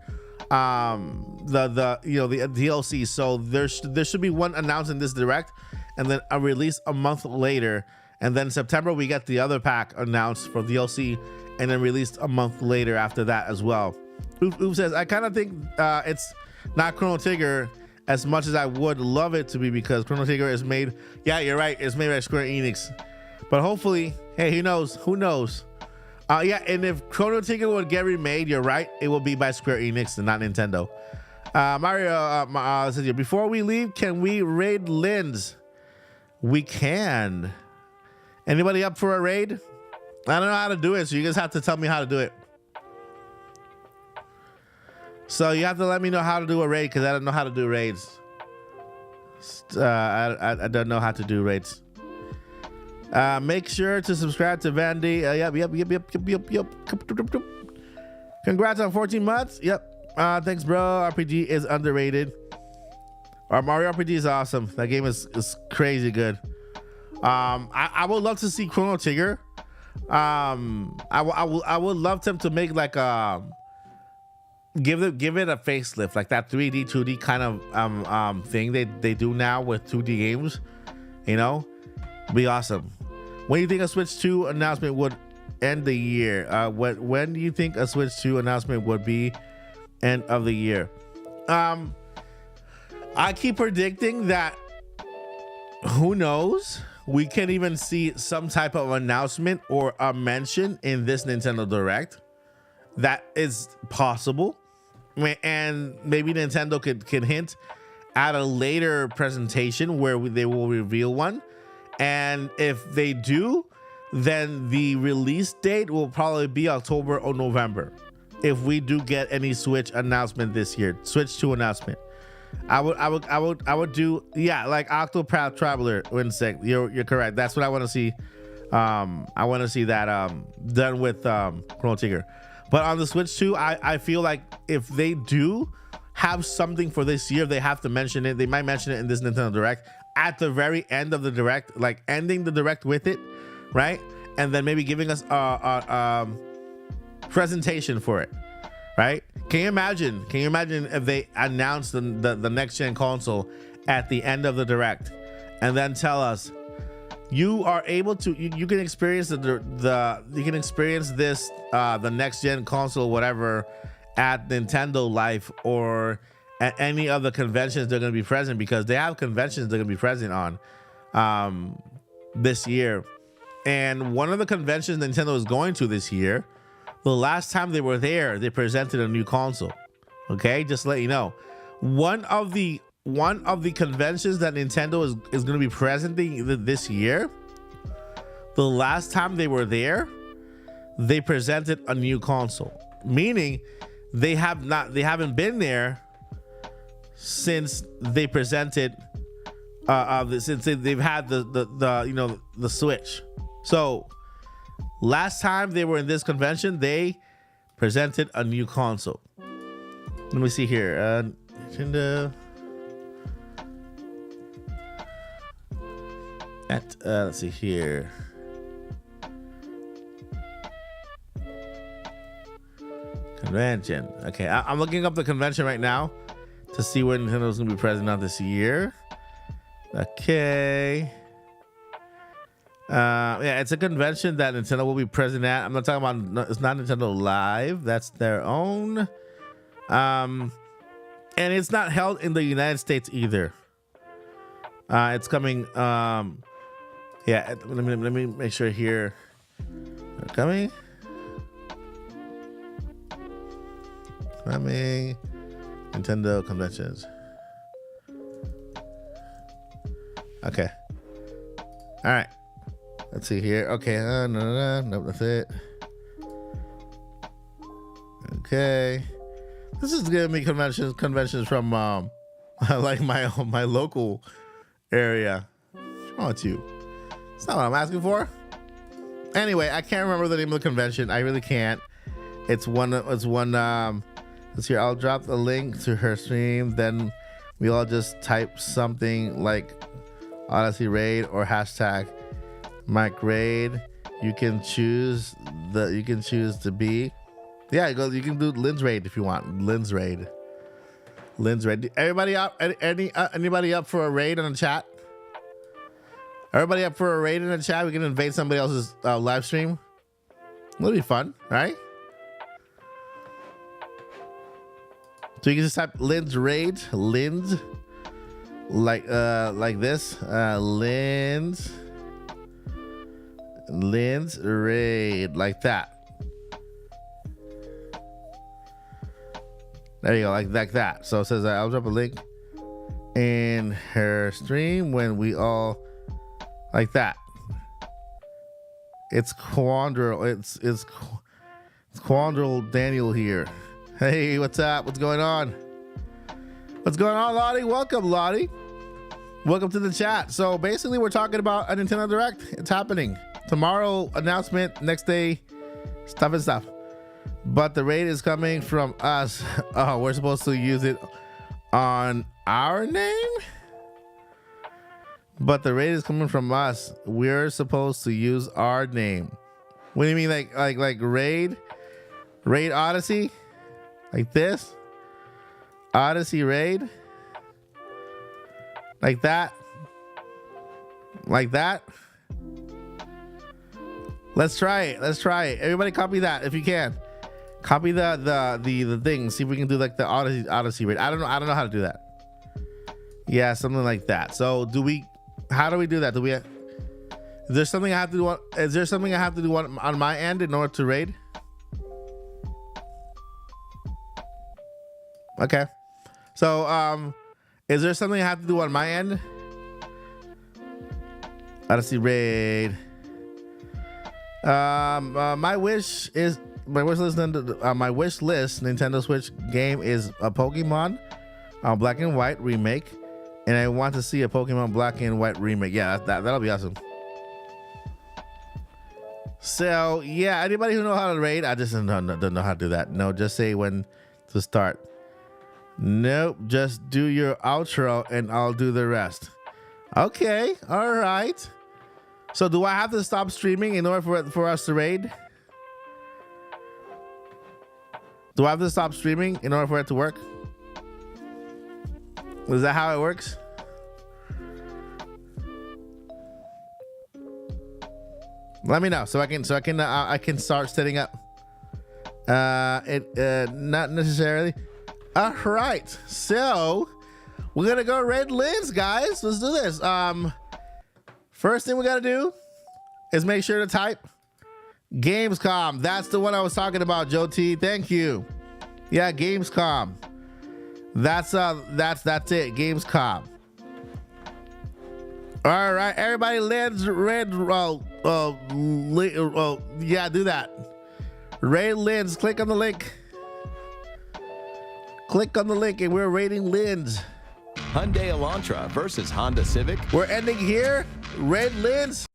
the DLC. So there should be one announced in this direct, and then a release a month later, and then September we get the other pack announced for DLC, and then released a month later after that as well. Oof says, I kind of think it's not Chrono Trigger as much as I would love it to be, because Chrono Trigger is made. Yeah, you're right. It's made by Square Enix, but hopefully, hey, who knows? Yeah, and if Chrono Trigger would get remade, you're right. It will be by Square Enix and not Nintendo. Mario says here, before we leave, can we raid Linz? We can. Anybody up for a raid? I don't know how to do it, so you guys have to tell me how to do it. So you have to let me know how to do a raid, because I don't know how to do raids. I don't know how to do raids. Make sure to subscribe to Vandy. Yep. Congrats on 14 months. Yep. Thanks, bro. RPG is underrated. Our Mario RPG is awesome. That game is crazy good. I would love to see Chrono Trigger. I would love them to make like give it a facelift, like that 3D 2D kind of thing they do now with 2D games. You know, be awesome. When do you think a Switch 2 announcement would end the year? When do you think a Switch 2 announcement would be end of the year? I keep predicting that. Who knows? We can even see some type of announcement or a mention in this Nintendo Direct. That is possible. And maybe Nintendo could hint at a later presentation where they will reveal one. And if they do, then the release date will probably be October or November. If we do get any Switch announcement this year, Switch 2 announcement. I would do, yeah, like Octopath Traveler Insect. You're correct. That's what I want to see. I want to see that done with Chrono Trigger. But on the Switch 2, I feel like if they do have something for this year, they have to mention it. They might mention it in this Nintendo Direct at the very end of the Direct, like ending the Direct with it, right? And then maybe giving us a presentation for it. Right? Can you imagine if they announced the next gen console at the end of the Direct, and then tell us you are able to you can experience the next gen console, whatever, at Nintendo Life or at any other conventions they're going to be present, because they have conventions they're going to be present on this year. And one of the conventions Nintendo is going to this year, the last time they were there, they presented a new console. Okay, just to let you know, one of the conventions that Nintendo is going to be presenting this year, the last time they were there, they presented a new console, meaning they haven't been there since they presented since they've had the Switch. So last time they were in this convention, they presented a new console. Let me see here. Nintendo. Let's see here. Convention. Okay, I'm looking up the convention right now to see where Nintendo's gonna be present on this year. Okay. Yeah, it's a convention that Nintendo will be present at. I'm not talking about. It's not Nintendo Live. That's their own. And it's not held in the United States either. It's coming. Yeah. Let me make sure here. Coming. Nintendo conventions. Okay. All right. Let's see here. Okay. No, that's it. Okay. This is giving me conventions from like my local area. What's wrong with you? It's not what I'm asking for. Anyway, I can't remember the name of the convention. I really can't. It's one. Let's see. I'll drop the link to her stream. Then we all just type something like Odyssey Raid or hashtag Mike Raid. You can choose to be. Yeah, you can do Lynn's Raid if you want. Lynn's Raid. Everybody up? Anybody up for a raid in the chat? Everybody up for a raid in the chat? We can invade somebody else's live stream. It'll be fun, right? So you can just type Lynn's Raid. Lynn's like this. Lynn's Raid, like that. There you go, like that. So it says I'll drop a link in her stream when we all like that. It's Quandrel. It's Quandrel Daniel here. Hey, what's up? What's going on? What's going on, Lottie? Welcome, Lottie. Welcome to the chat. So basically, we're talking about a Nintendo Direct. It's happening tomorrow. Announcement next day. Stuff. But the raid is coming from us. Oh, we're supposed to use it on our name? But the raid is coming from us. We're supposed to use our name. What do you mean, like raid? Raid Odyssey? Like this? Odyssey Raid? Like that? Like that? Let's try it. Everybody copy that if you can. Copy the thing. See if we can do like the Odyssey Raid. I don't know how to do that. Yeah, something like that. So how do we do that? Is there something I have to do on my end in order to raid? Okay. So is there something I have to do on my end? Odyssey Raid. My wish list Nintendo Switch game is a Pokemon Black and White remake, and I want to see a Pokemon Black and White remake. Yeah, that'll be awesome. So yeah, anybody who know how to raid, I just don't know how to do that. No, just say when to start. Nope, just do your outro and I'll do the rest. Okay, all right. So do I have to stop streaming in order for us to raid? Do I have to stop streaming in order for it to work? Is that how it works? Let me know so I can start setting up. Not necessarily. All right, so we're gonna go raid Lynn's, guys. Let's do this. First thing we gotta do is make sure to type Gamescom. That's the one I was talking about, Joe T. Thank you. Yeah, Gamescom. That's it. Gamescom. All right, everybody. Lynn's red. Yeah, do that. Rate Linz. Click on the link. Click on the link and we're rating Linz. Hyundai Elantra versus Honda Civic. We're ending here. Red Linz.